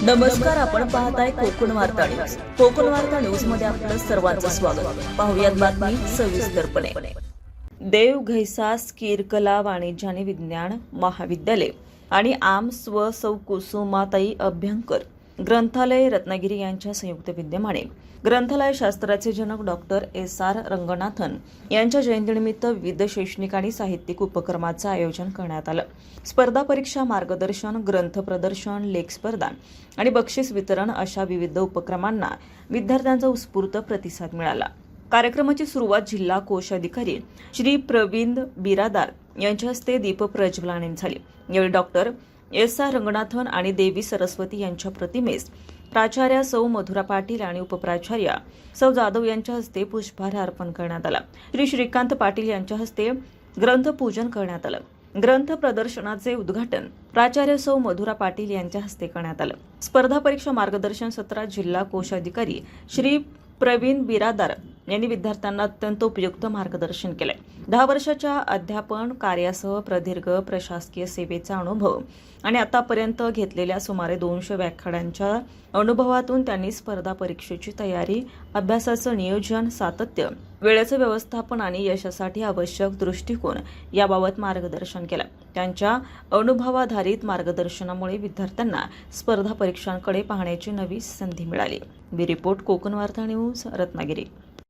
नमस्कार, आपण पाहताय कोकण वार्ता न्यूज. कोकण वार्ता न्यूज मध्ये आपलं सर्वांचं स्वागत. पाहुयात बातमी सविस्तरपणे. देव घैसास कीरकला वाणिज्य आणि विज्ञान महाविद्यालय आणि आम स्व सौ कुसुमाताई अभ्यंकर ग्रंथालय रत्नागिरी यांच्या संयुक्त विद्यमाने ग्रंथालय शास्त्राचे जनक डॉक्टर एस.आर. रंगनाथन यांच्या जयंतीनिमित्त विविध शैक्षणिक आणि साहित्यिक उपक्रमाचं आयोजन करण्यात आलं. स्पर्धा परीक्षा मार्गदर्शन, ग्रंथ प्रदर्शन, लेख स्पर्धा आणि बक्षीस वितरण अशा विविध उपक्रमांना विद्यार्थ्यांचा उत्स्फूर्त प्रतिसाद मिळाला. कार्यक्रमाची सुरुवात जिल्हा कोषाधिकारी श्री प्रवीण बिरादार यांच्या हस्ते दीप प्रज्वलनाने झाली. यावेळी डॉक्टर एस.आर. रंगनाथन आणि देवी सरस्वती यांच्या प्रतिमेस प्राचार्या सौ मधुरा पाटील आणि उपप्राचार्या सौ जाधव यांच्या हस्ते पुष्पहार अर्पण करण्यात आला. श्री श्रीकांत पाटील यांच्या हस्ते ग्रंथपूजन करण्यात आलं. ग्रंथ प्रदर्शनाचे उद्घाटन प्राचार्य सौ मधुरा पाटील यांच्या हस्ते करण्यात आलं. स्पर्धा परीक्षा मार्गदर्शन सत्रात जिल्हा कोषाधिकारी श्री प्रवीण बिरादार यांनी विद्यार्थ्यांना अत्यंत उपयुक्त मार्गदर्शन केले. 10 वर्षाच्या अध्यापन कार्यासह प्रदीर्घ प्रशासकीय सेवेचा अनुभव आणि आतापर्यंत घेतलेल्या सुमारे 200 व्याख्यानांच्या अनुभवातून त्यांनी स्पर्धा परीक्षेची तयारी, अभ्यासाचं नियोजन, सातत्य, वेळेचं व्यवस्थापन आणि यशासाठी आवश्यक दृष्टिकोन याबाबत मार्गदर्शन केलं. त्यांच्या अनुभवाधारित मार्गदर्शनामुळे विद्यार्थ्यांना स्पर्धा परीक्षांकडे पाहण्याची नवी संधी मिळाली. ब्युरो रिपोर्ट, कोकण वार्ता न्यूज, रत्नागिरी.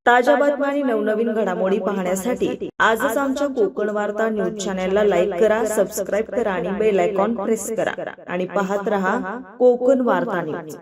ताज्या बातम्या आणि नवनवीन घडामोडी पाहण्यासाठी आजच आमच्या कोकण वार्ता न्यूज चॅनलला लाईक करा, सबस्क्राईब करा आणि बेल आयकॉन प्रेस करा आणि पाहत रहा कोकण वार्ता न्यूज.